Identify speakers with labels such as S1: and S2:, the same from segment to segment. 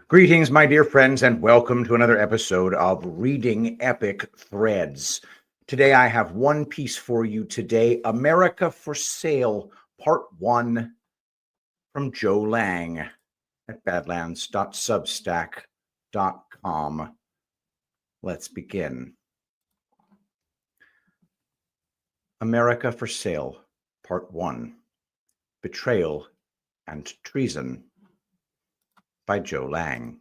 S1: Greetings, my dear friends, and welcome to another episode of Reading Epic Threads. Today I have one piece for you today, America for Sale, Part 1 from Joe Lange at badlands.substack.com. Let's begin. America for Sale, Part 1, Betrayal and Treason by Joe Lange.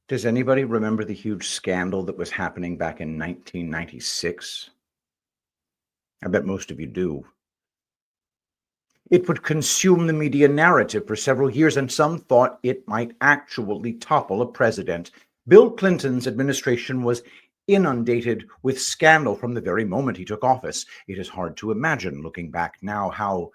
S1: Does anybody remember the huge scandal that was happening back in 1996? I bet most of you do. It would consume the media narrative for several years, and some thought it might actually topple a president. Bill Clinton's administration was inundated with scandal from the very moment he took office. It is hard to imagine, looking back now, how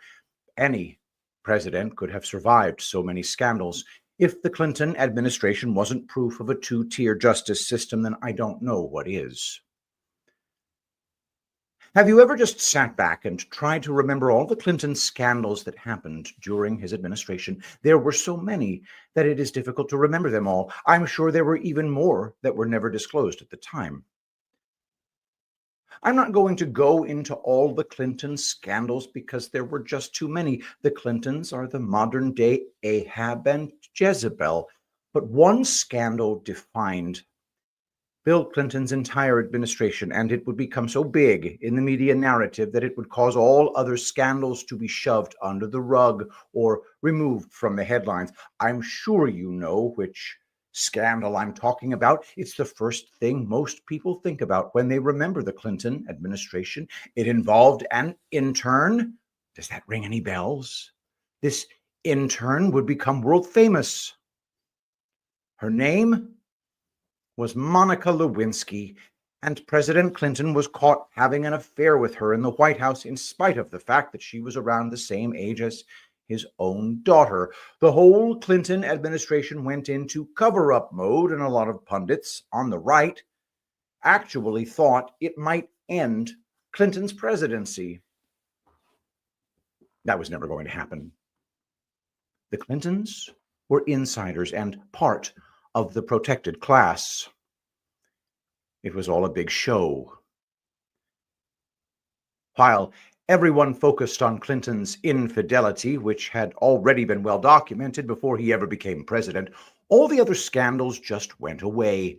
S1: any president could have survived so many scandals. If the Clinton administration wasn't proof of a two-tier justice system, then I don't know what is. Have you ever just sat back and tried to remember all the Clinton scandals that happened during his administration? There were so many that it is difficult to remember them all. I'm sure there were even more that were never disclosed at the time. I'm not going to go into all the Clinton scandals because there were just too many. The Clintons are the modern-day Ahab and Jezebel. But one scandal defined Bill Clinton's entire administration, and it would become so big in the media narrative that it would cause all other scandals to be shoved under the rug or removed from the headlines. I'm sure you know which scandal I'm talking about. It's the first thing most people think about when they remember the Clinton administration. It involved an intern. Does that ring any bells? This intern would become world famous. Her name was Monica Lewinsky, and President Clinton was caught having an affair with her in the White House in spite of the fact that she was around the same age as his own daughter. The whole Clinton administration went into cover-up mode, and a lot of pundits on the right actually thought it might end Clinton's presidency. That was never going to happen. The Clintons were insiders and part of the protected class. It was all a big show. While everyone focused on Clinton's infidelity, which had already been well documented before he ever became president, all the other scandals just went away,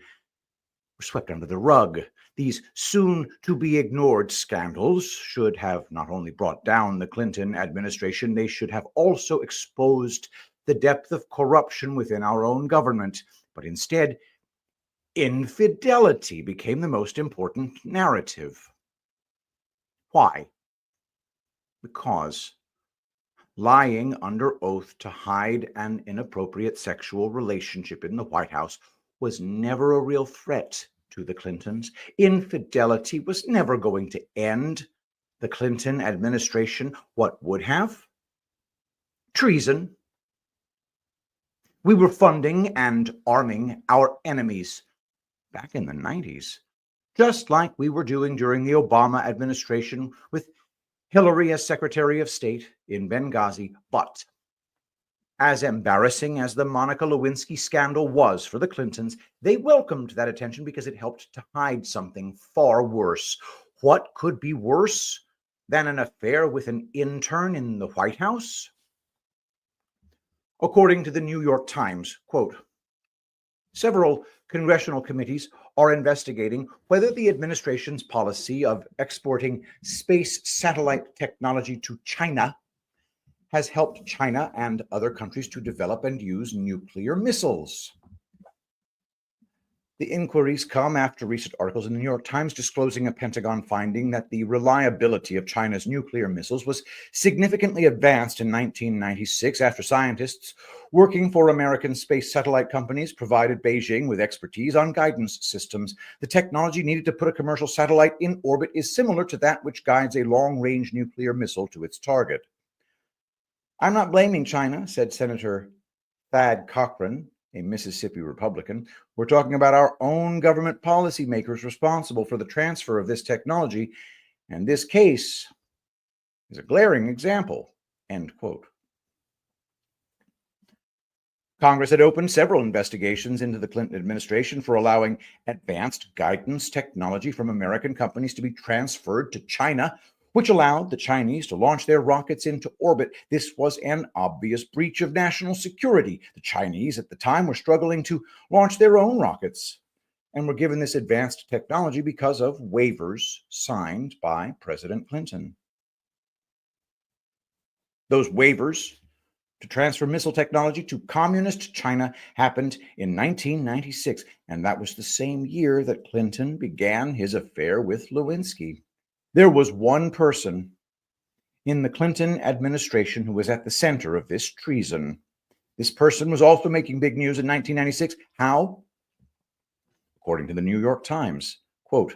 S1: were swept under the rug. These soon-to-be-ignored scandals should have not only brought down the Clinton administration, they should have also exposed the depth of corruption within our own government. But instead, infidelity became the most important narrative. Why? Because lying under oath to hide an inappropriate sexual relationship in the White House was never a real threat to the Clintons. Infidelity was never going to end the Clinton administration. What would have? Treason. We were funding and arming our enemies back in the 90s, just like we were doing during the Obama administration with Hillary as Secretary of State in Benghazi. But as embarrassing as the Monica Lewinsky scandal was for the Clintons, they welcomed that attention because it helped to hide something far worse. What could be worse than an affair with an intern in the White House? According to the New York Times, quote, several congressional committees are investigating whether the administration's policy of exporting space satellite technology to China has helped China and other countries to develop and use nuclear missiles. The inquiries come after recent articles in the New York Times disclosing a Pentagon finding that the reliability of China's nuclear missiles was significantly advanced in 1996 after scientists working for American space satellite companies provided Beijing with expertise on guidance systems. The technology needed to put a commercial satellite in orbit is similar to that which guides a long-range nuclear missile to its target. I'm not blaming China, said Senator Thad Cochran, a Mississippi Republican. We're talking about our own government policymakers responsible for the transfer of this technology. In this case, is a glaring example, end quote. Congress had opened several investigations into the Clinton administration for allowing advanced guidance technology from American companies to be transferred to China, which allowed the Chinese to launch their rockets into orbit. This was an obvious breach of national security. The Chinese at the time were struggling to launch their own rockets and were given this advanced technology because of waivers signed by President Clinton. Those waivers to transfer missile technology to communist China happened in 1996, and that was the same year that Clinton began his affair with Lewinsky. There was one person in the Clinton administration who was at the center of this treason. This person was also making big news in 1996. How? According to the New York Times, quote,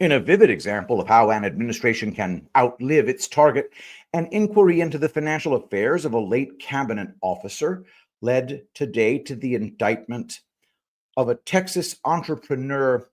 S1: in a vivid example of how an administration can outlive its target, an inquiry into the financial affairs of a late cabinet officer led today to the indictment of a Texas entrepreneur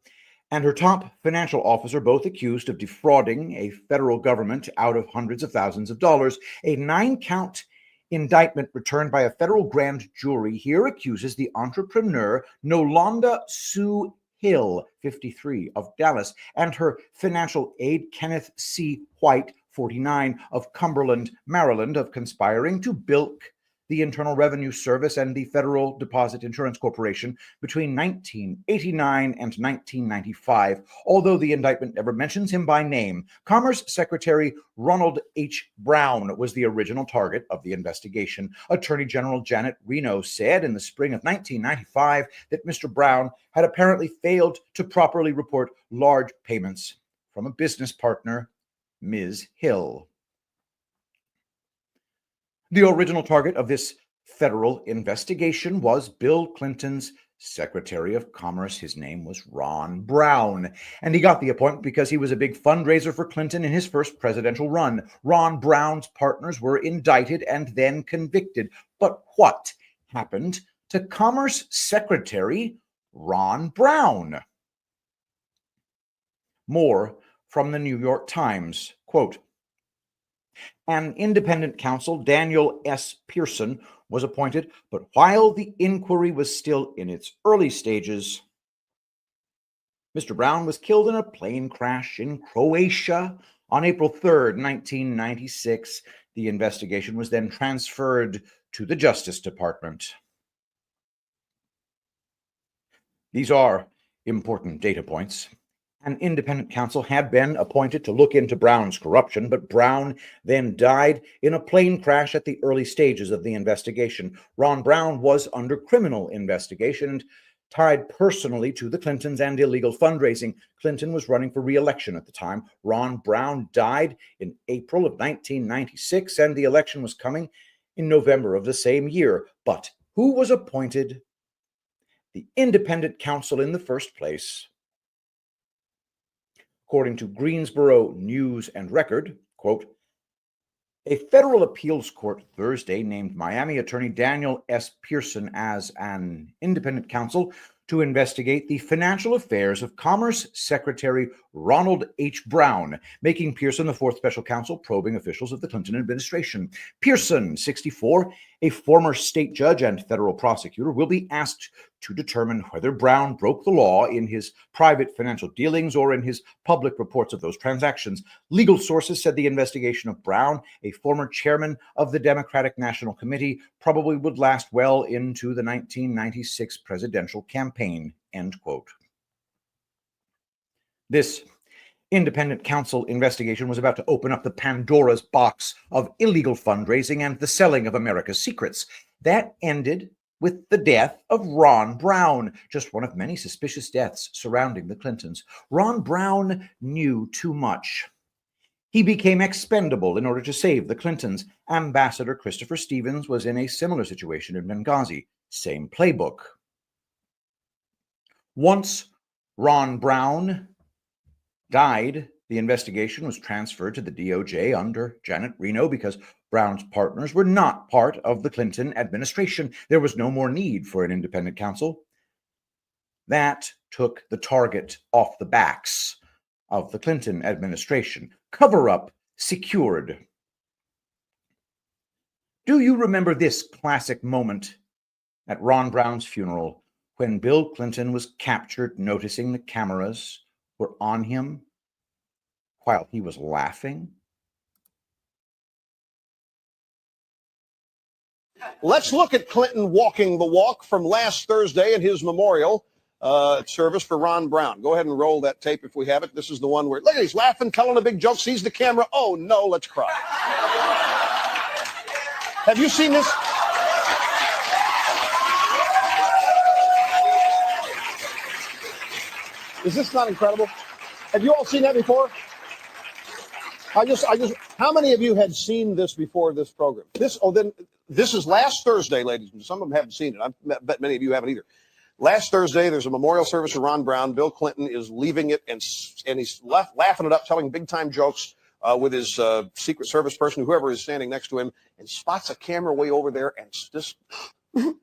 S1: and her top financial officer, both accused of defrauding a federal government out of hundreds of thousands of dollars. A 9-count indictment returned by a federal grand jury here accuses the entrepreneur Nolanda Sue Hill, 53, of Dallas, and her financial aide Kenneth C. White, 49, of Cumberland, Maryland, of conspiring to bilk the Internal Revenue Service and the Federal Deposit Insurance Corporation between 1989 and 1995, although the indictment never mentions him by name. Commerce Secretary Ronald H. Brown was the original target of the investigation. Attorney General Janet Reno said in the spring of 1995 that Mr. Brown had apparently failed to properly report large payments from a business partner, Ms. Hill. The original target of this federal investigation was Bill Clinton's Secretary of Commerce. His name was Ron Brown, and he got the appointment because he was a big fundraiser for Clinton in his first presidential run. Ron Brown's partners were indicted and then convicted. But what happened to Commerce Secretary Ron Brown? More from the New York Times, quote, an independent counsel, Daniel S. Pearson, was appointed, but while the inquiry was still in its early stages, Mr. Brown was killed in a plane crash in Croatia on April 3rd, 1996. The investigation was then transferred to the Justice Department. These are important data points. An independent counsel had been appointed to look into Brown's corruption, but Brown then died in a plane crash at the early stages of the investigation. Ron Brown was under criminal investigation and tied personally to the Clintons and illegal fundraising. Clinton was running for re-election at the time. Ron Brown died in April of 1996, and the election was coming in November of the same year. But who was appointed the independent counsel in the first place? According to Greensboro News and Record, quote, a federal appeals court Thursday named Miami attorney Daniel S. Pearson as an independent counsel to investigate the financial affairs of Commerce Secretary Ronald H. Brown, making Pearson the fourth special counsel probing officials of the Clinton administration. Pearson, 64, a former state judge and federal prosecutor, will be asked to determine whether Brown broke the law in his private financial dealings or in his public reports of those transactions. Legal sources said the investigation of Brown, a former chairman of the Democratic National Committee, probably would last well into the 1996 presidential campaign, end quote. This independent counsel investigation was about to open up the Pandora's box of illegal fundraising and the selling of America's secrets. That ended with the death of Ron Brown, just one of many suspicious deaths surrounding the Clintons. Ron Brown knew too much. He became expendable in order to save the Clintons. Ambassador Christopher Stevens was in a similar situation in Benghazi. Same playbook. Once Ron Brown died, the investigation was transferred to the DOJ under Janet Reno because Brown's partners were not part of the Clinton administration. There was no more need for an independent counsel. That took the target off the backs of the Clinton administration. Cover-up secured. Do you remember this classic moment at Ron Brown's funeral when Bill Clinton was captured noticing the cameras were on him while he was laughing?
S2: Let's look at Clinton walking the walk from last Thursday at his memorial service for Ron Brown. Go ahead and roll that tape if we have it. This is the one where, look, he's laughing, telling a big joke, sees the camera. Oh, no, let's cry. Have you seen this? Is this not incredible? Have you all seen that before? How many of you had seen this before this program? This is last Thursday, ladies. Some of them haven't seen it. I bet many of you haven't either. Last Thursday, there's a memorial service for Ron Brown. Bill Clinton is leaving it, and he's laughing it up, telling big-time jokes with his Secret Service person, whoever is standing next to him, and spots a camera way over there, and just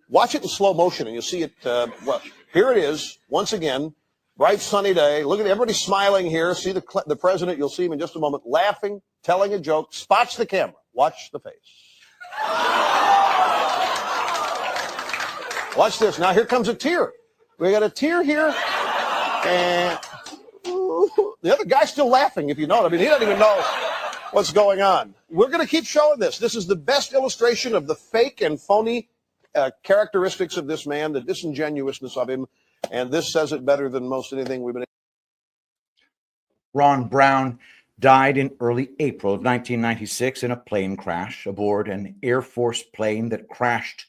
S2: watch it in slow motion, and you'll see it. Here it is, once again. Bright sunny day. Look at everybody smiling here. See the president. You'll see him in just a moment, laughing, telling a joke. Spots the camera. Watch the face. Watch this. Now here comes a tear. We got a tear here, and the other guy's still laughing. If you know it, I mean, he doesn't even know what's going on. We're going to keep showing this. This is the best illustration of the fake and phony characteristics of this man, the disingenuousness of him. And this says it better than most anything we've been.
S1: Ron Brown died in early April of 1996 in a plane crash aboard an Air Force plane that crashed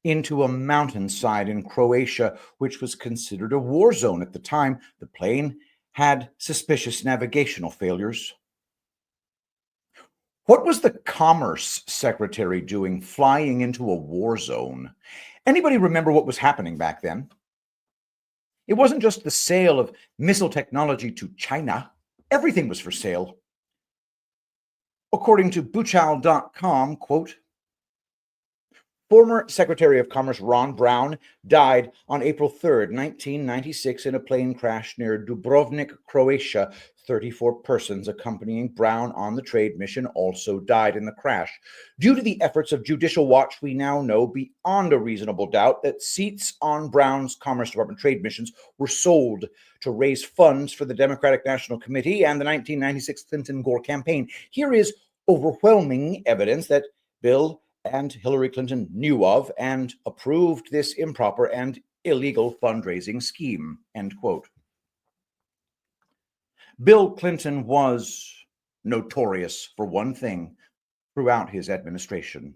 S1: into a mountainside in Croatia, which was considered a war zone at the time. The plane had suspicious navigational failures. What was the Commerce Secretary doing flying into a war zone? Anybody remember what was happening back then? It wasn't just the sale of missile technology to China. Everything was for sale. According to Buchal.com, quote, former Secretary of Commerce Ron Brown died on April 3rd, 1996 in a plane crash near Dubrovnik, Croatia. 34 persons accompanying Brown on the trade mission also died in the crash. Due to the efforts of Judicial Watch, we now know beyond a reasonable doubt that seats on Brown's Commerce Department trade missions were sold to raise funds for the Democratic National Committee and the 1996 Clinton-Gore campaign. Here is overwhelming evidence that Bill and Hillary Clinton knew of and approved this improper and illegal fundraising scheme, end quote. Bill Clinton was notorious for one thing throughout his administration.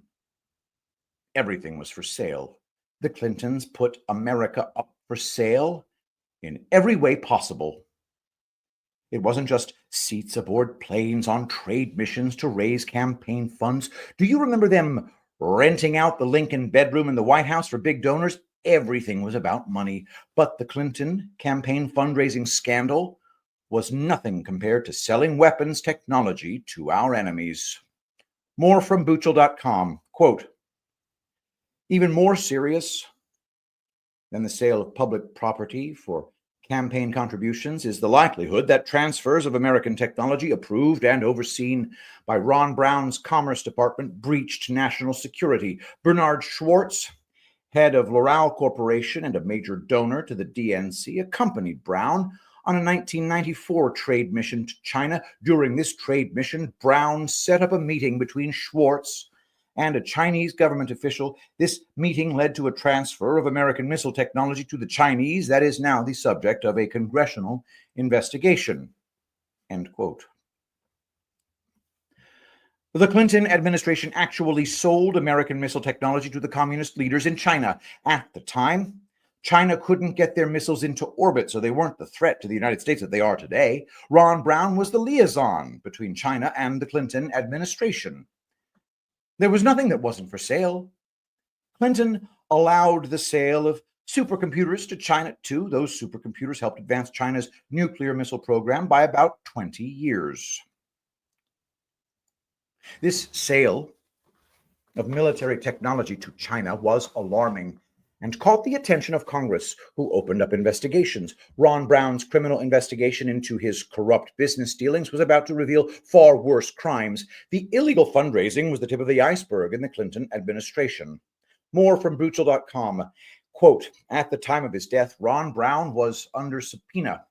S1: Everything was for sale. The Clintons put America up for sale in every way possible. It wasn't just seats aboard planes on trade missions to raise campaign funds. Do you remember them renting out the Lincoln bedroom in the White House for big donors? Everything was about money. But the Clinton campaign fundraising scandal was nothing compared to selling weapons technology to our enemies. More from Buchal.com, quote, even more serious than the sale of public property for campaign contributions is the likelihood that transfers of American technology approved and overseen by Ron Brown's Commerce Department breached national security. Bernard Schwartz, head of L'Oreal Corporation and a major donor to the DNC, accompanied Brown on a 1994 trade mission to China. During this trade mission, Brown set up a meeting between Schwartz and a Chinese government official. This meeting led to a transfer of American missile technology to the Chinese that is now the subject of a congressional investigation, end quote. The Clinton administration actually sold American missile technology to the communist leaders in China. At the time, China couldn't get their missiles into orbit, so they weren't the threat to the United States that they are today. Ron Brown was the liaison between China and the Clinton administration. There was nothing that wasn't for sale. Clinton allowed the sale of supercomputers to China, too. Those supercomputers helped advance China's nuclear missile program by about 20 years. This sale of military technology to China was alarming. and caught the attention of Congress, who opened up investigations. Ron Brown's criminal investigation into his corrupt business dealings was about to reveal far worse crimes. The illegal fundraising was the tip of the iceberg in the Clinton administration. More from Bruchel.com. Quote, at the time of his death, Ron Brown was under subpoena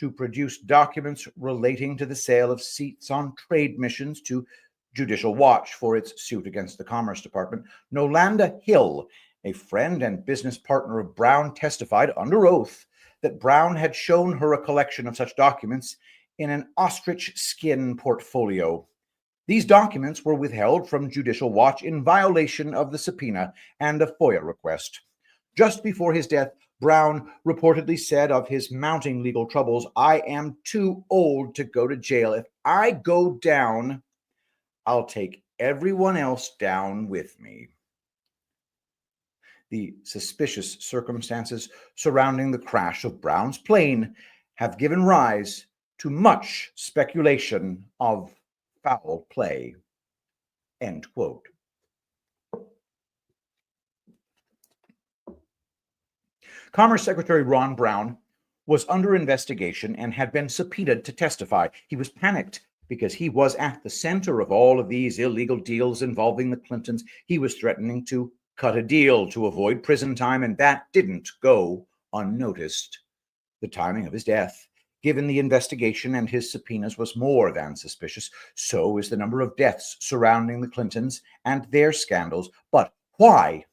S1: to produce documents relating to the sale of seats on trade missions to Judicial Watch for its suit against the Commerce Department. Nolanda Hill, a friend and business partner of Brown, testified under oath that Brown had shown her a collection of such documents in an ostrich skin portfolio. These documents were withheld from Judicial Watch in violation of the subpoena and a FOIA request. Just before his death, Brown reportedly said of his mounting legal troubles, I am too old to go to jail. If I go down, I'll take everyone else down with me. The suspicious circumstances surrounding the crash of Brown's plane have given rise to much speculation of foul play. End quote. Commerce Secretary Ron Brown was under investigation and had been subpoenaed to testify. He was panicked because he was at the center of all of these illegal deals involving the Clintons. He was threatening to cut a deal to avoid prison time, and that didn't go unnoticed. The timing of his death, given the investigation and his subpoenas, was more than suspicious. So is the number of deaths surrounding the Clintons and their scandals. But why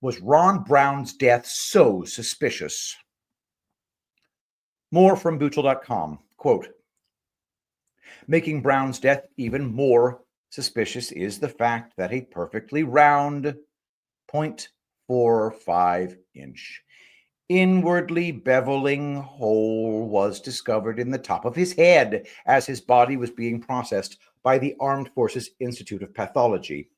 S1: was Ron Brown's death so suspicious? More from Buchel.com. Quote, making Brown's death even more suspicious is the fact that a perfectly round 0.45-inch inwardly beveling hole was discovered in the top of his head as his body was being processed by the Armed Forces Institute of Pathology.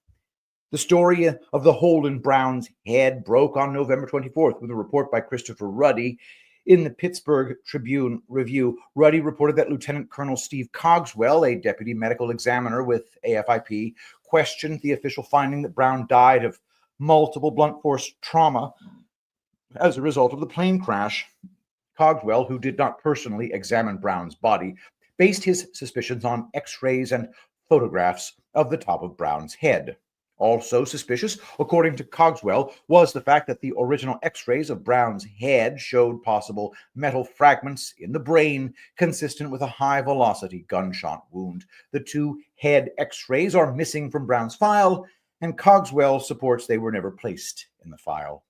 S1: The story of the hole in Brown's head broke on November 24th with a report by Christopher Ruddy. In the Pittsburgh Tribune Review, Ruddy reported that Lieutenant Colonel Steve Cogswell, a deputy medical examiner with AFIP, questioned the official finding that Brown died of multiple blunt force trauma as a result of the plane crash. Cogswell, who did not personally examine Brown's body, based his suspicions on x-rays and photographs of the top of Brown's head. Also suspicious, according to Cogswell, was the fact that the original x-rays of Brown's head showed possible metal fragments in the brain consistent with a high-velocity gunshot wound. The two head x-rays are missing from Brown's file, and Cogswell supports they were never placed in the file.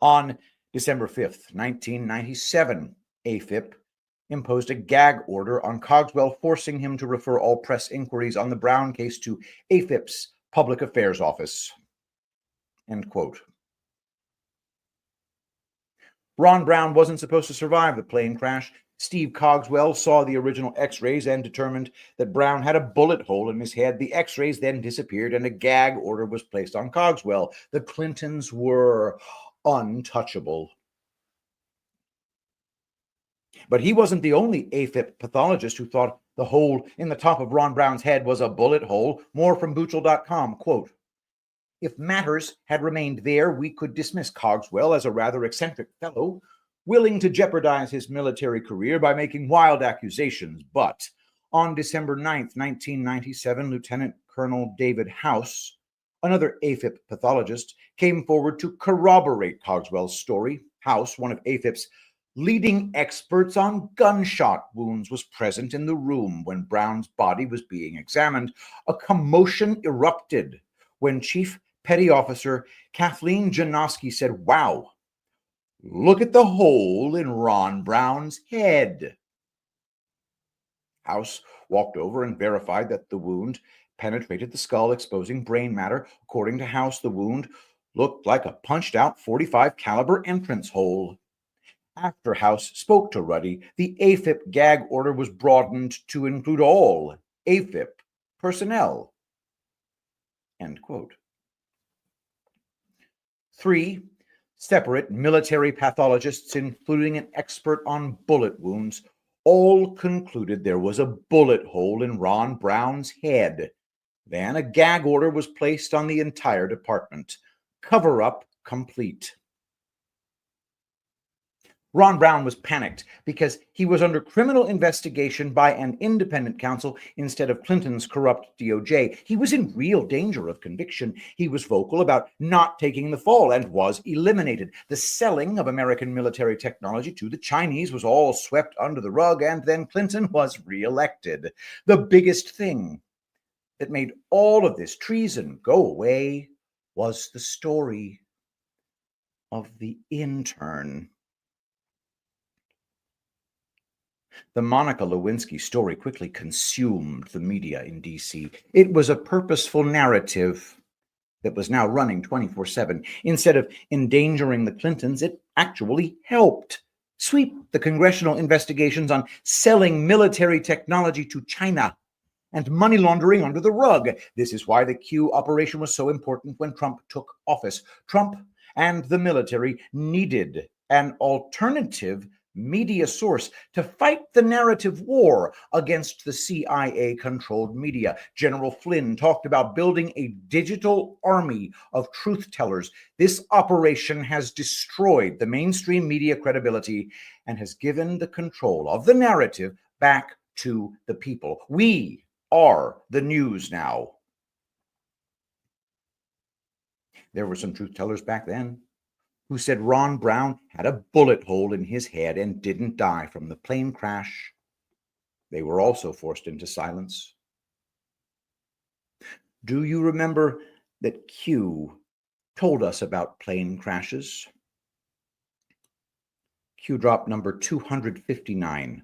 S1: On December 5th, 1997, AFIP imposed a gag order on Cogswell, forcing him to refer all press inquiries on the Brown case to AFIP's Public Affairs Office. End quote. Ron Brown wasn't supposed to survive the plane crash. Steve Cogswell saw the original x-rays and determined that Brown had a bullet hole in his head. The x-rays then disappeared and a gag order was placed on Cogswell. The Clintons were untouchable. But he wasn't the only AFIP pathologist who thought the hole in the top of Ron Brown's head was a bullet hole. More from Buchel.com. Quote, if matters had remained there, we could dismiss Cogswell as a rather eccentric fellow, willing to jeopardize his military career by making wild accusations. But on December 9th, 1997, Lieutenant Colonel David House, another AFIP pathologist, came forward to corroborate Cogswell's story. House, one of AFIP's leading experts on gunshot wounds, was present in the room when Brown's body was being examined. A commotion erupted when Chief Petty Officer Kathleen Janoski said, wow, look at the hole in Ron Brown's head. House walked over and verified that the wound penetrated the skull, exposing brain matter. According to House, the wound looked like a punched-out .45 caliber entrance hole. After House spoke to Ruddy, the AFIP gag order was broadened to include all AFIP personnel. End quote. 3 separate military pathologists, including an expert on bullet wounds, all concluded there was a bullet hole in Ron Brown's head. Then a gag order was placed on the entire department. Cover-up complete. Ron Brown was panicked because he was under criminal investigation by an independent counsel instead of Clinton's corrupt DOJ. He was in real danger of conviction. He was vocal about not taking the fall and was eliminated. The selling of American military technology to the Chinese was all swept under the rug, and then Clinton was reelected. The biggest thing that made all of this treason go away was the story of the intern. The Monica Lewinsky story quickly consumed the media in D.C. It was a purposeful narrative that was now running 24/7. Instead of endangering the Clintons, it actually helped sweep the congressional investigations on selling military technology to China and money laundering under the rug. This is why the Q operation was so important when Trump took office. Trump and the military needed an alternative media source to fight the narrative war against the CIA-controlled media. General Flynn talked about building a digital army of truth tellers. This operation has destroyed the mainstream media credibility and has given the control of the narrative back to the people. We are the news now. There were some truth tellers back then who said Ron Brown had a bullet hole in his head and didn't die from the plane crash. They were also forced into silence. Do you remember that Q told us about plane crashes? Q drop number 259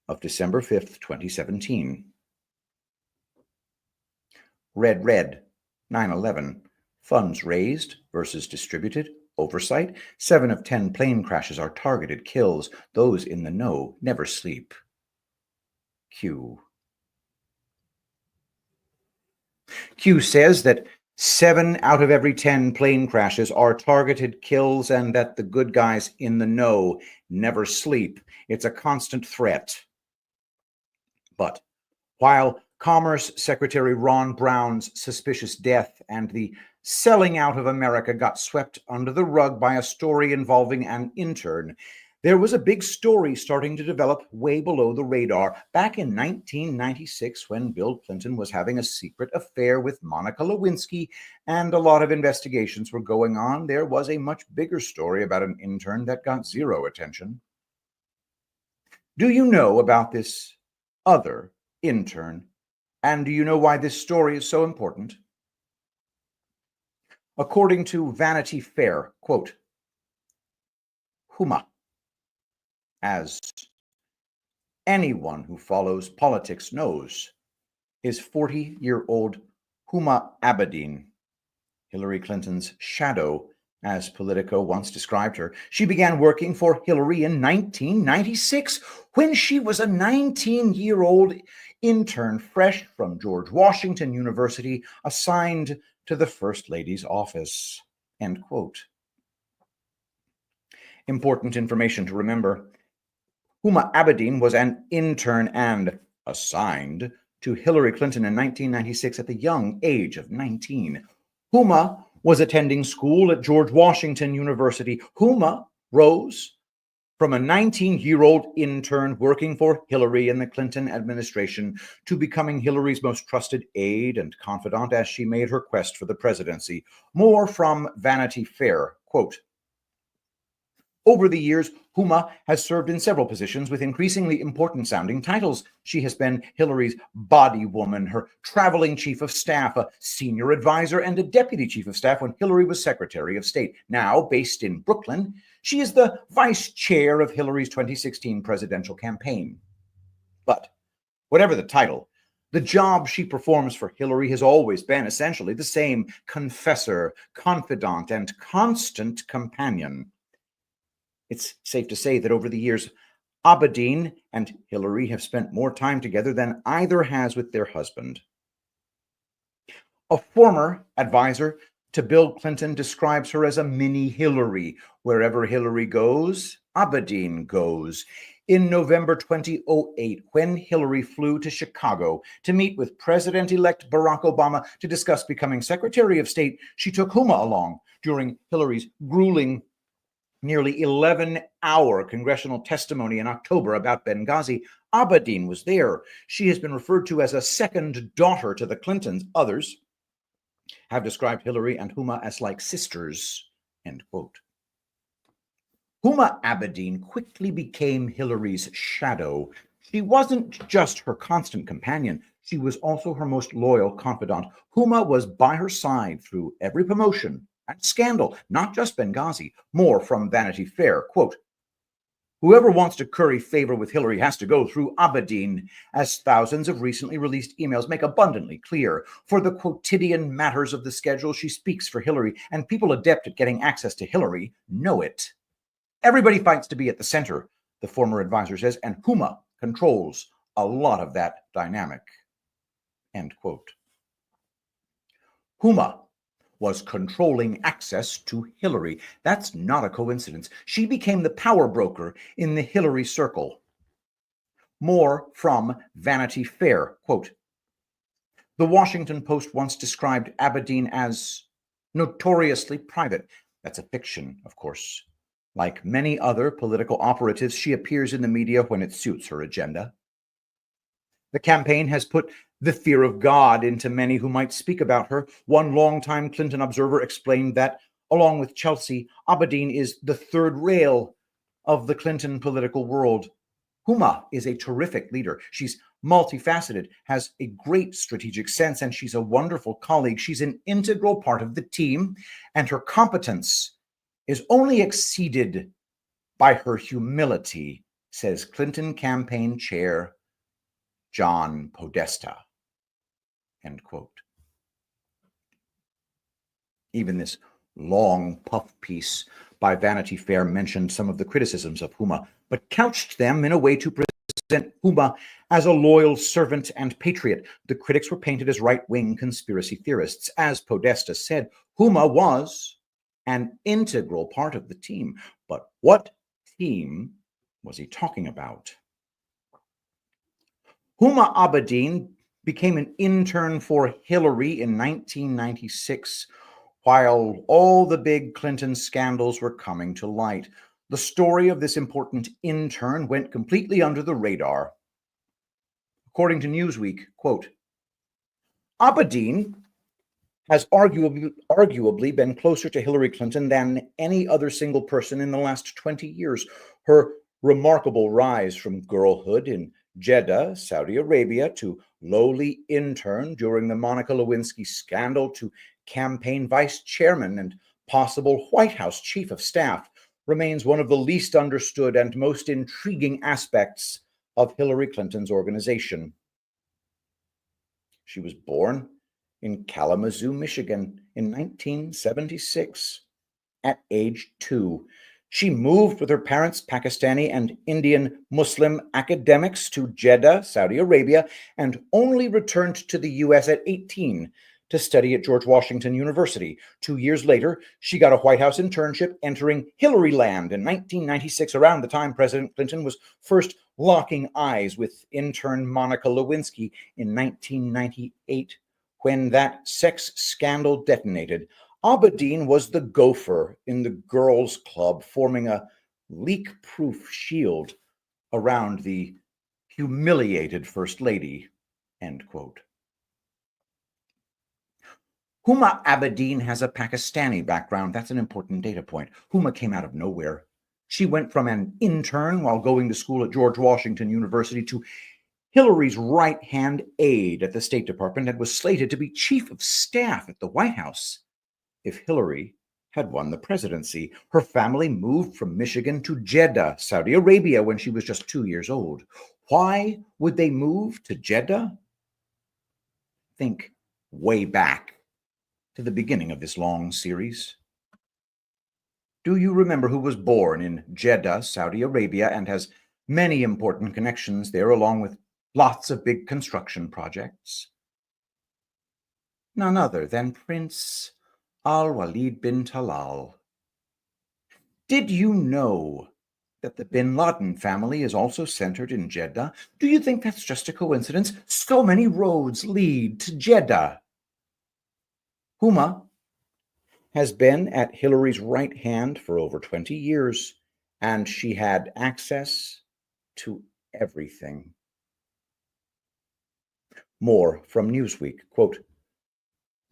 S1: of December 5th, 2017. Red, 9/11, funds raised versus distributed. Oversight. 7 of 10 plane crashes are targeted kills. Those in the know never sleep. Q. Q says that 7 out of every 10 plane crashes are targeted kills and that the good guys in the know never sleep. It's a constant threat. But while Commerce Secretary Ron Brown's suspicious death and the selling out of America got swept under the rug by a story involving an intern, there was a big story starting to develop way below the radar. Back in 1996, when Bill Clinton was having a secret affair with Monica Lewinsky and a lot of investigations were going on, there was a much bigger story about an intern that got zero attention. Do you know about this other intern? And do you know why this story is so important? According to Vanity Fair, quote, Huma, as anyone who follows politics knows, is 40-year-old Huma Abedin, Hillary Clinton's shadow, as Politico once described her. She began working for Hillary in 1996 when she was a 19-year-old intern fresh from George Washington University, assigned to the First Lady's office, end quote. Important information to remember. Huma Abedin was an intern and assigned to Hillary Clinton in 1996 at the young age of 19. Huma was attending school at George Washington University. Huma rose from a 19-year-old intern working for Hillary in the Clinton administration to becoming Hillary's most trusted aide and confidant as she made her quest for the presidency. More from Vanity Fair, quote, over the years, Huma has served in several positions with increasingly important-sounding titles. She has been Hillary's body woman, her traveling chief of staff, a senior advisor, and a deputy chief of staff when Hillary was Secretary of State. Now, based in Brooklyn, she is the vice chair of Hillary's 2016 presidential campaign. But whatever the title, the job she performs for Hillary has always been essentially the same: confessor, confidant, and constant companion. It's safe to say that over the years, Abedin and Hillary have spent more time together than either has with their husband. A former advisor to Bill Clinton describes her as a mini Hillary. Wherever Hillary goes, Abedin goes. In November 2008, when Hillary flew to Chicago to meet with President-elect Barack Obama to discuss becoming Secretary of State, she took Huma along during Hillary's grueling nearly 11-hour congressional testimony in October about Benghazi. Abedin was there. She has been referred to as a second daughter to the Clintons. Others have described Hillary and Huma as like sisters, end quote. Huma Abedin quickly became Hillary's shadow. She wasn't just her constant companion, she was also her most loyal confidant. Huma was by her side through every promotion and scandal, not just Benghazi. More from Vanity Fair, quote, "Whoever wants to curry favor with Hillary has to go through Abedin, as thousands of recently released emails make abundantly clear. For the quotidian matters of the schedule, she speaks for Hillary, and people adept at getting access to Hillary know it. Everybody fights to be at the center," the former advisor says, and Huma controls a lot of that dynamic, end quote. Huma was controlling access to Hillary. That's not a coincidence. She became the power broker in the Hillary circle. More from Vanity Fair, quote, "The Washington Post once described Abedin as notoriously private." That's a fiction, of course. Like many other political operatives, she appears in the media when it suits her agenda. The campaign has put the fear of God into many who might speak about her. One longtime Clinton observer explained that, along with Chelsea, Abedin is the third rail of the Clinton political world. Huma is a terrific leader. She's multifaceted, has a great strategic sense, and she's a wonderful colleague. She's an integral part of the team, and her competence is only exceeded by her humility, says Clinton campaign chair John Podesta, end quote. Even this long puff piece by Vanity Fair mentioned some of the criticisms of Huma, but couched them in a way to present Huma as a loyal servant and patriot. The critics were painted as right-wing conspiracy theorists. As Podesta said, Huma was an integral part of the team. But what team was he talking about? Huma Abedin became an intern for Hillary in 1996, while all the big Clinton scandals were coming to light. The story of this important intern went completely under the radar. According to Newsweek, quote, "Abedin has arguably been closer to Hillary Clinton than any other single person in the last 20 years. Her remarkable rise from girlhood in Jeddah, Saudi Arabia, to lowly intern during the Monica Lewinsky scandal, to campaign vice chairman and possible White House chief of staff, remains one of the least understood and most intriguing aspects of Hillary Clinton's organization." She was born in Kalamazoo, Michigan in 1976. At age 2, she moved with her parents, Pakistani and Indian Muslim academics, to Jeddah, Saudi Arabia, and only returned to the US at 18 to study at George Washington University. 2 years later, she got a White House internship entering Hillary Land in 1996, around the time President Clinton was first locking eyes with intern Monica Lewinsky in 1998. When that sex scandal detonated, Abedin was the gopher in the girls' club, forming a leak-proof shield around the humiliated First Lady, end quote. Huma Abedin has a Pakistani background. That's an important data point. Huma came out of nowhere. She went from an intern while going to school at George Washington University to Hillary's right-hand aide at the State Department, and was slated to be chief of staff at the White House if Hillary had won the presidency. Her family moved from Michigan to Jeddah, Saudi Arabia, when she was just 2 years old. Why would they move to Jeddah? Think way back to the beginning of this long series. Do you remember who was born in Jeddah, Saudi Arabia, and has many important connections there, along with lots of big construction projects? None other than Prince Al-Walid bin Talal. Did you know that the bin Laden family is also centered in Jeddah? Do you think that's just a coincidence? So many roads lead to Jeddah. Huma has been at Hillary's right hand for over 20 years, and she had access to everything. More from Newsweek. Quote,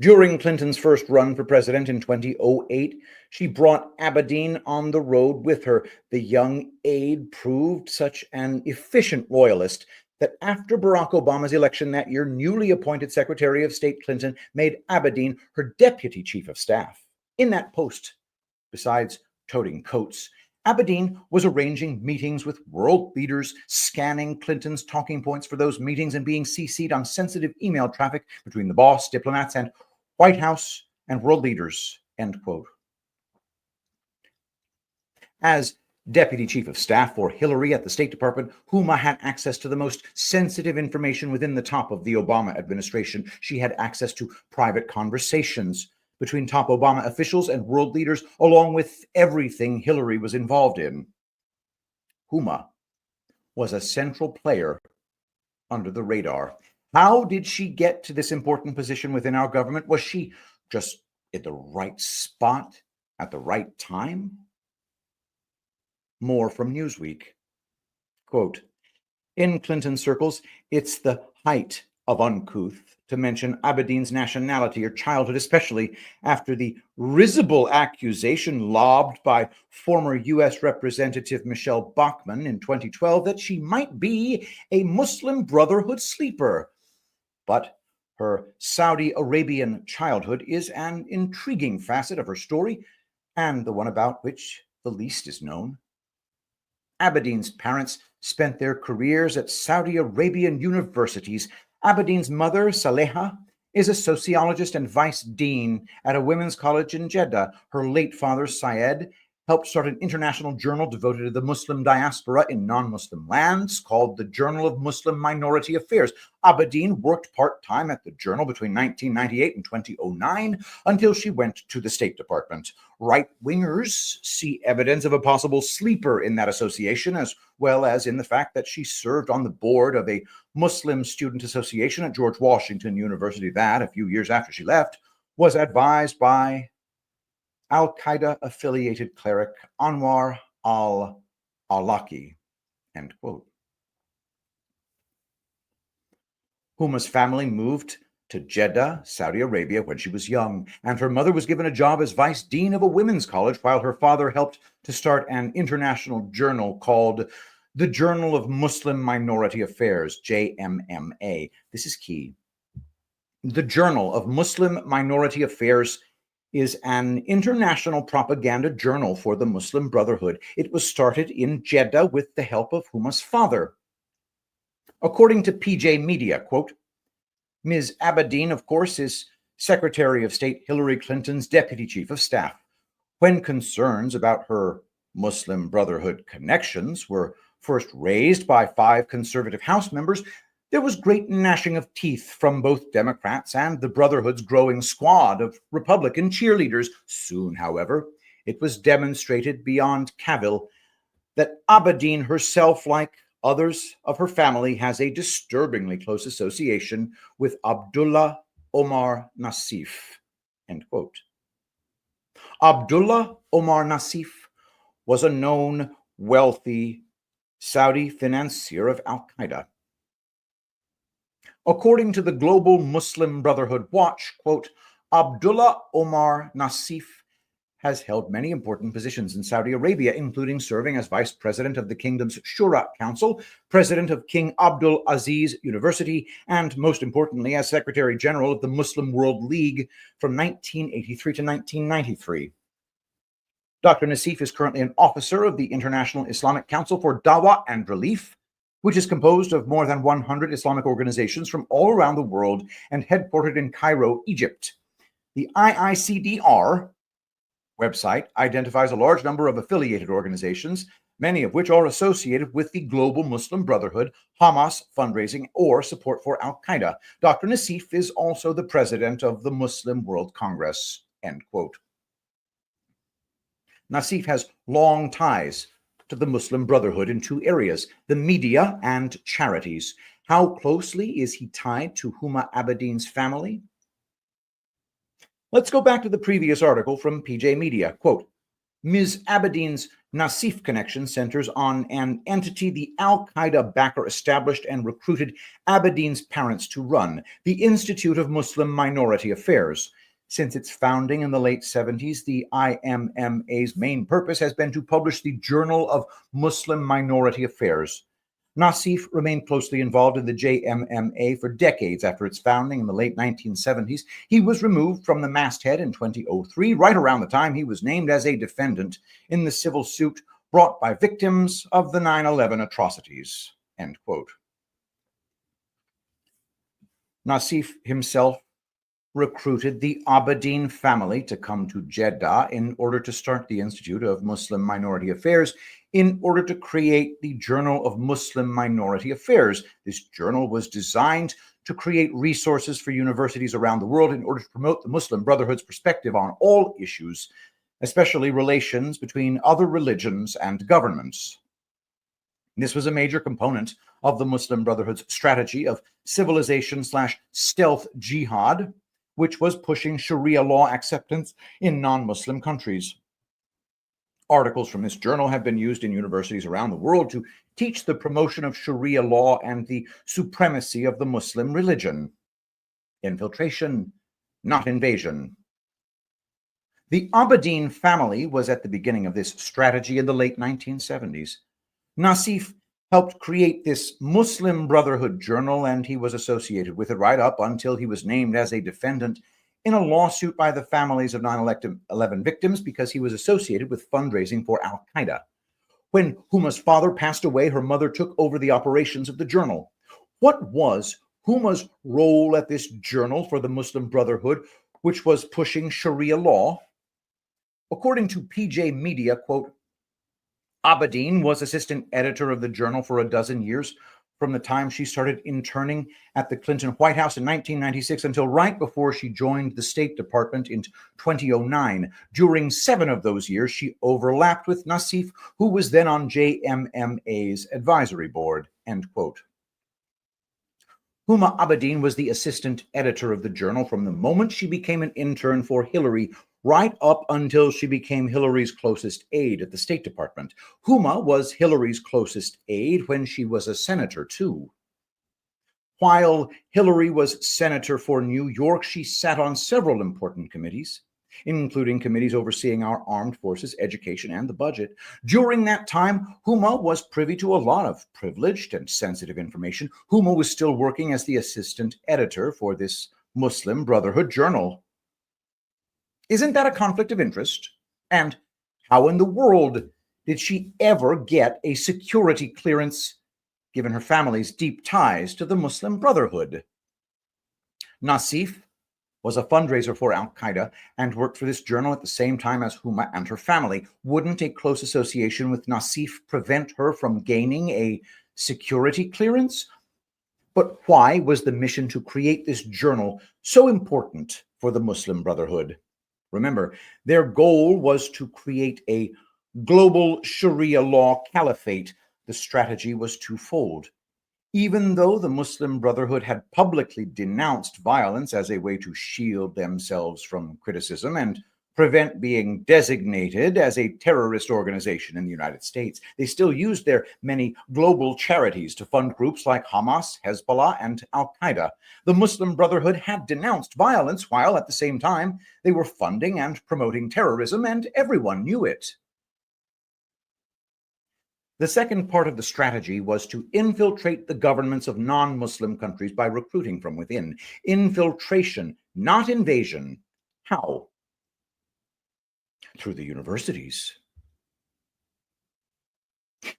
S1: during Clinton's first run for president in 2008, she brought Abedin on the road with her. The young aide proved such an efficient loyalist that after Barack Obama's election that year, newly appointed Secretary of State Clinton made Abedin her deputy chief of staff. In that post, besides toting coats, Abedin was arranging meetings with world leaders, scanning Clinton's talking points for those meetings, and being CC'd on sensitive email traffic between the boss, diplomats, and White House and world leaders, end quote. As deputy chief of staff for Hillary at the State Department, Huma had access to the most sensitive information within the top of the Obama administration. She had access to private conversations between top Obama officials and world leaders, along with everything Hillary was involved in. Huma was a central player under the radar. How did she get to this important position within our government? Was she just at the right spot at the right time? More from Newsweek. Quote, in Clinton circles, it's the height of uncouth to mention Abedin's nationality or childhood, especially after the risible accusation lobbed by former U.S. Representative Michelle Bachmann in 2012 that she might be a Muslim Brotherhood sleeper. But her Saudi Arabian childhood is an intriguing facet of her story, and the one about which the least is known. Abedin's parents spent their careers at Saudi Arabian universities. Abedin's mother, Saleha, is a sociologist and vice dean at a women's college in Jeddah. Her late father, Syed, helped start an international journal devoted to the Muslim diaspora in non-Muslim lands called the Journal of Muslim Minority Affairs. Abedin worked part-time at the journal between 1998 and 2009 until she went to the State Department. Right-wingers see evidence of a possible sleeper in that association, as well as in the fact that she served on the board of a Muslim student association at George Washington University that, a few years after she left, was advised by Al-Qaeda-affiliated cleric Anwar al-Awlaki, end quote. Huma's family moved to Jeddah, Saudi Arabia, when she was young, and her mother was given a job as vice dean of a women's college, while her father helped to start an international journal called the Journal of Muslim Minority Affairs, JMMA. This is key. The Journal of Muslim Minority Affairs is an international propaganda journal for the Muslim Brotherhood. It was started in Jeddah with the help of Huma's father. According to PJ Media, quote, Ms. Abedin, of course, is Secretary of State Hillary Clinton's deputy chief of staff. When concerns about her Muslim Brotherhood connections were first raised by 5 conservative House members, there was great gnashing of teeth from both Democrats and the Brotherhood's growing squad of Republican cheerleaders. Soon, however, it was demonstrated beyond cavil that Abedin herself, like others of her family, has a disturbingly close association with Abdullah Omar Nassif, end quote. Abdullah Omar Nassif was a known, wealthy Saudi financier of Al-Qaeda. According to the Global Muslim Brotherhood Watch, quote, Abdullah Omar Nassif has held many important positions in Saudi Arabia, including serving as vice president of the kingdom's Shura Council, president of King Abdul Aziz University, and most importantly, as secretary general of the Muslim World League from 1983 to 1993. Dr. Nassif is currently an officer of the International Islamic Council for Dawah and Relief, which is composed of more than 100 Islamic organizations from all around the world and headquartered in Cairo, Egypt. The IICDR website identifies a large number of affiliated organizations, many of which are associated with the Global Muslim Brotherhood, Hamas fundraising, or support for Al-Qaeda. Dr. Nassif is also the president of the Muslim World Congress, end quote. Nassif has long ties the Muslim Brotherhood in two areas, the media and charities. How closely is he tied to Huma Abedin's family? Let's go back to the previous article from PJ Media. Quote, Ms. Abedin's Nassif connection centers on an entity the al-Qaeda backer established and recruited Abedin's parents to run, the Institute of Muslim Minority Affairs. Since its founding in the late 70s, the IMMA's main purpose has been to publish the Journal of Muslim Minority Affairs. Nassif remained closely involved in the JMMA for decades after its founding in the late 1970s. He was removed from the masthead in 2003, right around the time he was named as a defendant in the civil suit brought by victims of the 9/11 atrocities. End quote. Nassif himself recruited the Abedin family to come to Jeddah in order to start the Institute of Muslim Minority Affairs, in order to create the Journal of Muslim Minority Affairs. This journal was designed to create resources for universities around the world in order to promote the Muslim Brotherhood's perspective on all issues, especially relations between other religions and governments. This was a major component of the Muslim Brotherhood's strategy of civilization/stealth jihad, which was pushing Sharia law acceptance in non-Muslim countries. Articles from this journal have been used in universities around the world to teach the promotion of Sharia law and the supremacy of the Muslim religion. Infiltration, not invasion. The Abedin family was at the beginning of this strategy in the late 1970s. Nassif helped create this Muslim Brotherhood journal, and he was associated with it right up until he was named as a defendant in a lawsuit by the families of 9/11 victims because he was associated with fundraising for al-Qaeda. When Huma's father passed away, her mother took over the operations of the journal. What was Huma's role at this journal for the Muslim Brotherhood, which was pushing Sharia law? According to PJ Media, quote, Abedin was assistant editor of the journal for a dozen years, from the time she started interning at the Clinton White House in 1996 until right before she joined the State Department in 2009. During 7 of those years, she overlapped with Nassif, who was then on JMMA's advisory board, end quote. Huma Abedin was the assistant editor of the journal from the moment she became an intern for Hillary, right up until she became Hillary's closest aide at the State Department. Huma was Hillary's closest aide when she was a senator, too. While Hillary was senator for New York, she sat on several important committees, including committees overseeing our armed forces, education, and the budget. During that time, Huma was privy to a lot of privileged and sensitive information. Huma was still working as the assistant editor for this Muslim Brotherhood journal. Isn't that a conflict of interest? And how in the world did she ever get a security clearance, given her family's deep ties to the Muslim Brotherhood? Nassif was a fundraiser for al-Qaeda and worked for this journal at the same time as Huma and her family. Wouldn't a close association with Nassif prevent her from gaining a security clearance? But why was the mission to create this journal so important for the Muslim Brotherhood? Remember, their goal was to create a global Sharia law caliphate. The strategy was twofold. Even though the Muslim Brotherhood had publicly denounced violence as a way to shield themselves from criticism and prevent being designated as a terrorist organization in the United States, they still used their many global charities to fund groups like Hamas, Hezbollah, and al-Qaeda. The Muslim Brotherhood had denounced violence while at the same time they were funding and promoting terrorism, and everyone knew it. The second part of the strategy was to infiltrate the governments of non-Muslim countries by recruiting from within. Infiltration, not invasion. How? Through the universities.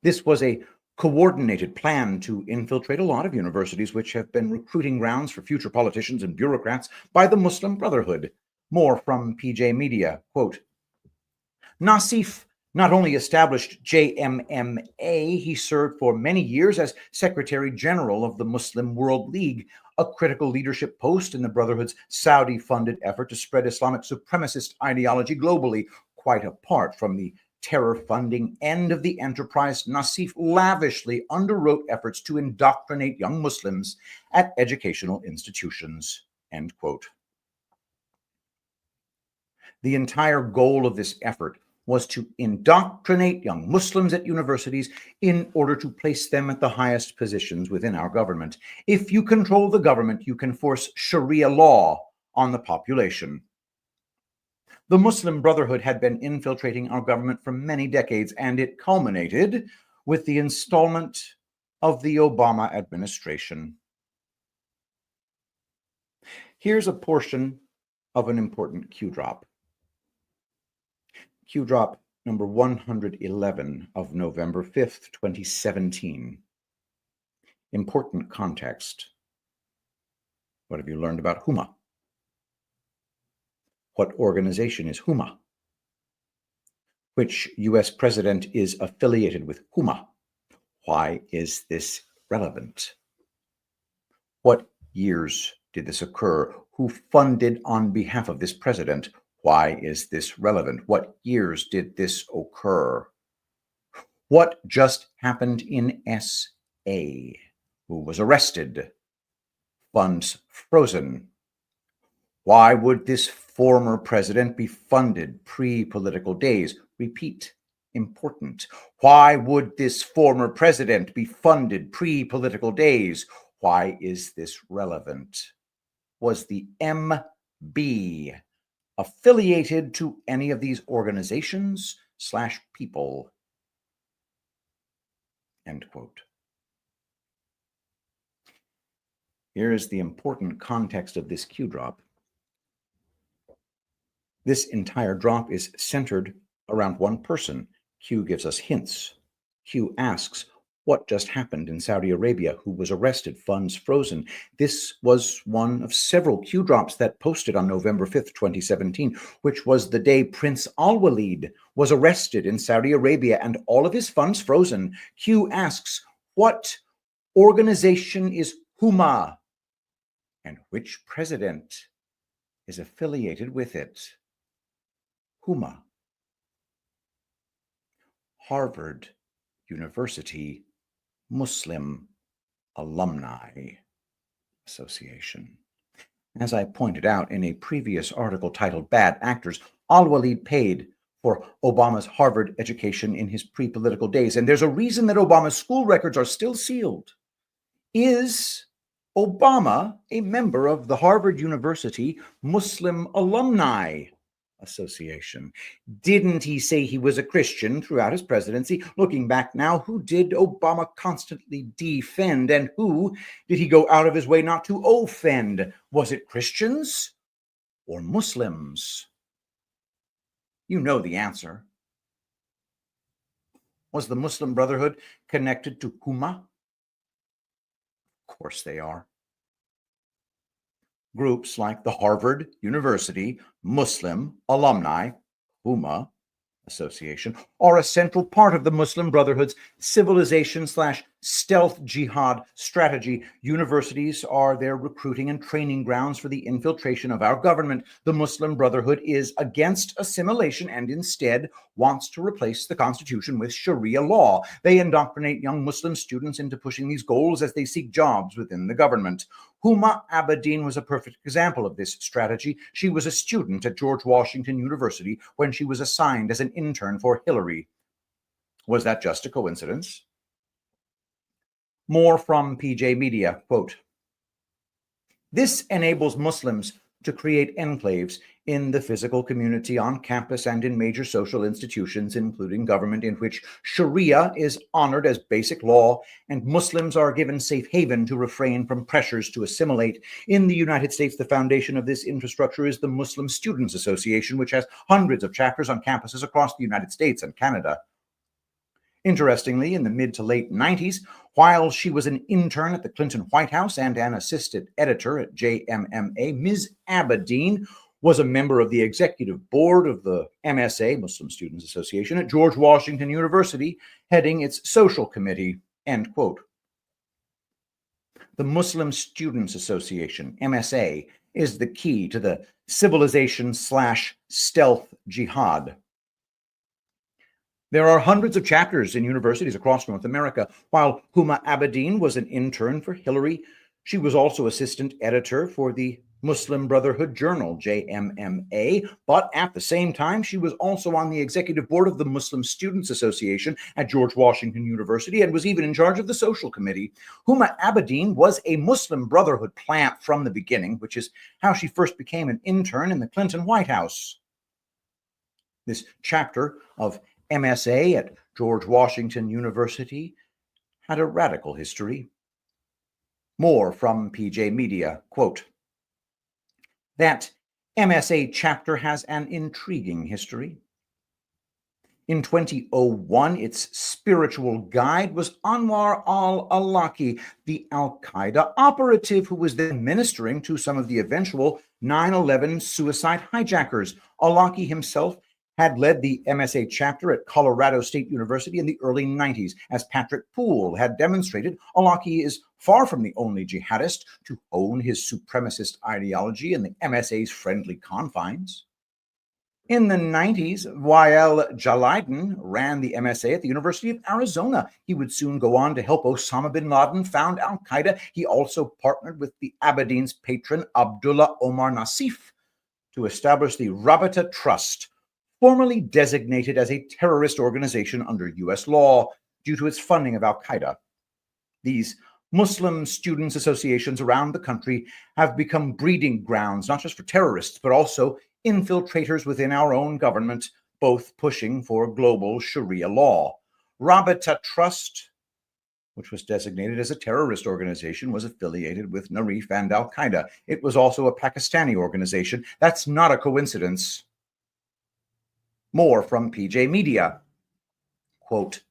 S1: This was a coordinated plan to infiltrate a lot of universities, which have been recruiting grounds for future politicians and bureaucrats by the Muslim Brotherhood. More from PJ Media, quote, Nassif not only established JMMA, he served for many years as Secretary General of the Muslim World League, a critical leadership post in the Brotherhood's Saudi-funded effort to spread Islamic supremacist ideology globally, quite apart from the terror funding end of the enterprise, Nassif lavishly underwrote efforts to indoctrinate young Muslims at educational institutions. End quote. The entire goal of this effort was to indoctrinate young Muslims at universities in order to place them at the highest positions within our government. If you control the government, you can force Sharia law on the population. The Muslim Brotherhood had been infiltrating our government for many decades, and it culminated with the installment of the Obama administration. Here's a portion of an important Q drop. Q drop number 111 of November 5th, 2017. Important context. What have you learned about Huma? What organization is Huma? Which U.S. president is affiliated with Huma? Why is this relevant? What years did this occur? Who funded on behalf of this president? Why is this relevant? What years did this occur? What just happened in S.A.? Who was arrested? Funds frozen. Why would this former president be funded pre-political days? Repeat, important. Why would this former president be funded pre-political days? Why is this relevant? Was the MB affiliated to any of these organizations / people? End quote. Here is the important context of this Q drop. This entire drop is centered around one person. Q gives us hints. Q asks, what just happened in Saudi Arabia? Who was arrested? Funds frozen? This was one of several Q drops that posted on November 5th, 2017, which was the day Prince Al-Walid was arrested in Saudi Arabia and all of his funds frozen. Q asks, what organization is Huma? And which president is affiliated with it? Huma. Harvard University Muslim Alumni Association. As I pointed out in a previous article titled Bad Actors, Al-Walid paid for Obama's Harvard education in his pre-political days, and there's a reason that Obama's school records are still sealed. Is Obama a member of the Harvard University Muslim Alumni Association? Didn't he say he was a Christian throughout his presidency? Looking back now, who did Obama constantly defend, and who did he go out of his way not to offend? Was it Christians or Muslims? You know the answer. Was the Muslim Brotherhood connected to Huma? Of course they are. Groups like the Harvard University Muslim Alumni, Huma Association, are a central part of the Muslim Brotherhood's civilization / stealth jihad strategy. Universities are their recruiting and training grounds for the infiltration of our government. The Muslim Brotherhood is against assimilation and instead wants to replace the Constitution with Sharia law. They indoctrinate young Muslim students into pushing these goals as they seek jobs within the government. Huma Abedin was a perfect example of this strategy. She was a student at George Washington University when she was assigned as an intern for Hillary. Was that just a coincidence? More from PJ Media, quote, this enables Muslims to create enclaves in the physical community, on campus, and in major social institutions, including government, in which Sharia is honored as basic law, and Muslims are given safe haven to refrain from pressures to assimilate. In the United States, the foundation of this infrastructure is the Muslim Students Association, which has hundreds of chapters on campuses across the United States and Canada. Interestingly, in the mid to late 90s, while she was an intern at the Clinton White House and an assistant editor at JMMA, Ms. Abedin was a member of the executive board of the MSA, Muslim Students Association, at George Washington University, heading its social committee, end quote. The Muslim Students Association, MSA, is the key to the civilization / stealth jihad. There are hundreds of chapters in universities across North America. While Huma Abedin was an intern for Hillary, she was also assistant editor for the Muslim Brotherhood Journal, JMMA, but at the same time, she was also on the executive board of the Muslim Students Association at George Washington University and was even in charge of the social committee. Huma Abedin was a Muslim Brotherhood plant from the beginning, which is how she first became an intern in the Clinton White House. This chapter of MSA at George Washington University had a radical history. More from PJ Media, quote, that MSA chapter has an intriguing history. In 2001, its spiritual guide was Anwar al-Awlaki, the al-Qaeda operative who was then ministering to some of the eventual 9/11 suicide hijackers. Awlaki himself had led the MSA chapter at Colorado State University in the early 90s. As Patrick Poole had demonstrated, Awlaki is far from the only jihadist to own his supremacist ideology in the MSA's friendly confines. In the 90s, Wael Jalaiden ran the MSA at the University of Arizona. He would soon go on to help Osama bin Laden found al-Qaeda. He also partnered with the Abedin's patron, Abdullah Omar Nassif, to establish the Rabita Trust, formerly designated as a terrorist organization under U.S. law due to its funding of al-Qaeda. These Muslim students' associations around the country have become breeding grounds, not just for terrorists, but also infiltrators within our own government, both pushing for global Sharia law. Rabita Trust, which was designated as a terrorist organization, was affiliated with Narif and al-Qaeda. It was also a Pakistani organization. That's not a coincidence. More from PJ Media, quote,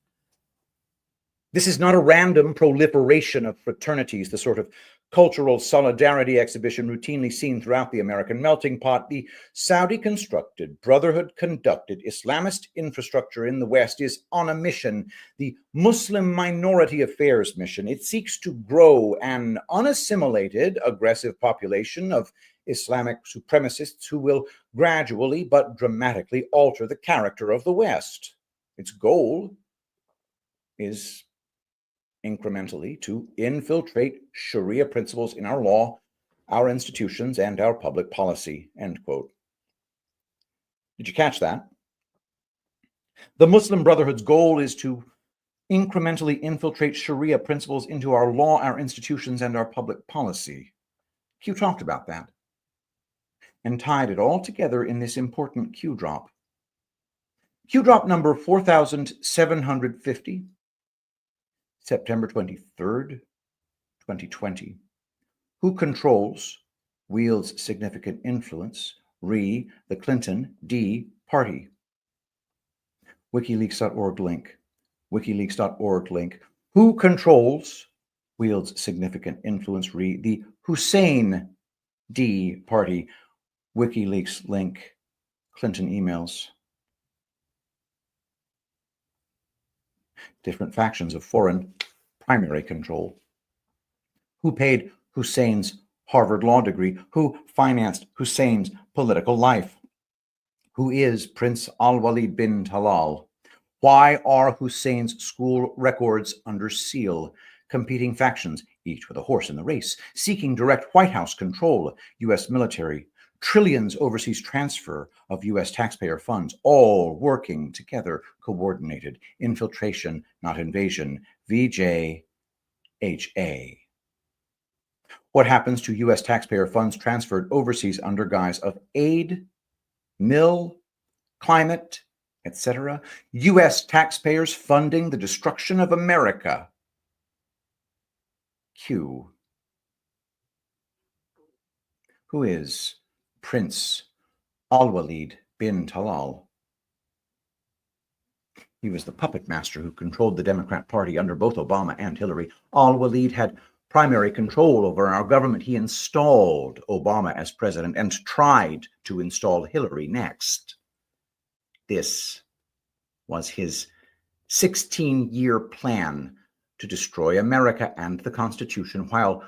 S1: this is not a random proliferation of fraternities, the sort of cultural solidarity exhibition routinely seen throughout the American melting pot. The Saudi-constructed, Brotherhood-conducted Islamist infrastructure in the West is on a mission, the Muslim Minority Affairs mission. It seeks to grow an unassimilated, aggressive population of Islamic supremacists who will gradually but dramatically alter the character of the West. Its goal is incrementally to infiltrate Sharia principles in our law, our institutions, and our public policy, end quote. Did you catch that? The Muslim Brotherhood's goal is to incrementally infiltrate Sharia principles into our law, our institutions, and our public policy. Q talked about that and tied it all together in this important Q drop. Q drop number 4750, September 23rd, 2020. Who controls, wields significant influence, re, the Clinton, D, party. WikiLeaks.org link. WikiLeaks.org link. Who controls, wields significant influence, re, the Hussein, D, party. WikiLeaks link. Clinton emails. Different factions of foreign primary control. Who paid Hussein's Harvard Law degree? Who financed Hussein's political life? Who is Prince Al-Walid bin Talal? Why are Hussein's school records under seal? Competing factions, each with a horse in the race, seeking direct White House control, U.S. military, trillions overseas transfer of U.S. taxpayer funds, all working together, coordinated, infiltration, not invasion, VJHA. What happens to U.S. taxpayer funds transferred overseas under guise of aid, mill, climate, etc.? U.S. taxpayers funding the destruction of America. Q. Who is Prince Al-Walid bin Talal? He was the puppet master who controlled the Democrat Party under both Obama and Hillary. Al-Walid had primary control over our government. He installed Obama as president and tried to install Hillary next. This was his 16-year plan to destroy America and the Constitution while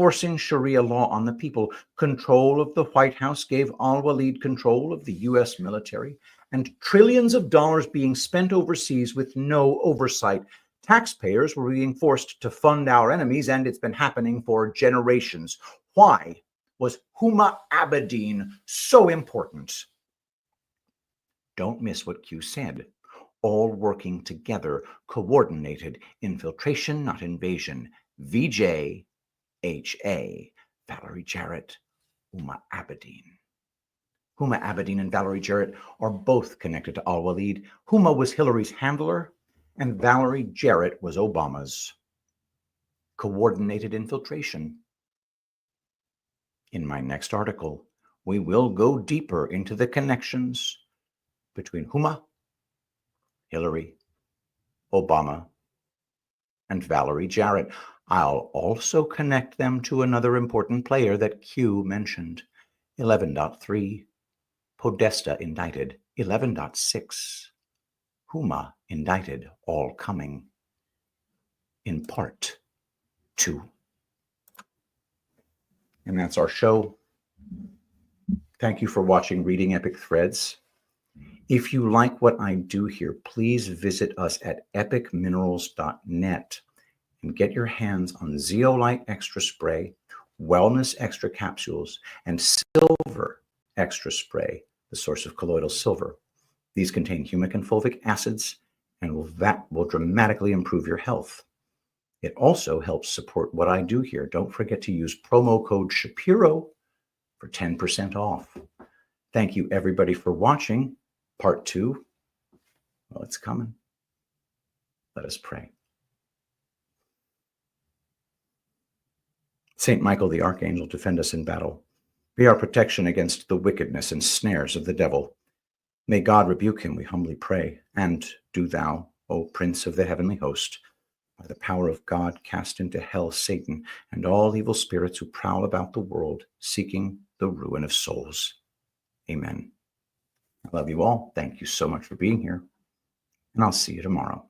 S1: enforcing Sharia law on the people. Control of the White House gave al-Walid control of the U.S. military, and trillions of dollars being spent overseas with no oversight. Taxpayers were being forced to fund our enemies, and it's been happening for generations. Why was Huma Abedin so important? Don't miss what Q said. All working together, coordinated infiltration, not invasion. VJ, HA, Valerie Jarrett, Huma Abedin. Huma Abedin and Valerie Jarrett are both connected to al-Walid. Huma was Hillary's handler, and Valerie Jarrett was Obama's. Coordinated infiltration. In my next article, we will go deeper into the connections between Huma, Hillary, Obama, and Valerie Jarrett. I'll also connect them to another important player that Q mentioned. 11.3, Podesta indicted. 11.6, Huma indicted, all coming in part 2. And that's our show. Thank you for watching Reading Epic Threads. If you like what I do here, please visit us at epicminerals.net and get your hands on Zeolite Extra Spray, Wellness Extra Capsules, and Silver Extra Spray, the source of colloidal silver. These contain humic and fulvic acids, and that will dramatically improve your health. It also helps support what I do here. Don't forget to use promo code Shapiro for 10% off. Thank you, everybody, for watching. Part 2, well, it's coming. Let us pray. Saint Michael the Archangel, defend us in battle. Be our protection against the wickedness and snares of the devil. May God rebuke him, we humbly pray. And do thou, O Prince of the heavenly host, by the power of God, cast into hell Satan and all evil spirits who prowl about the world, seeking the ruin of souls. Amen. I love you all. Thank you so much for being here, and I'll see you tomorrow.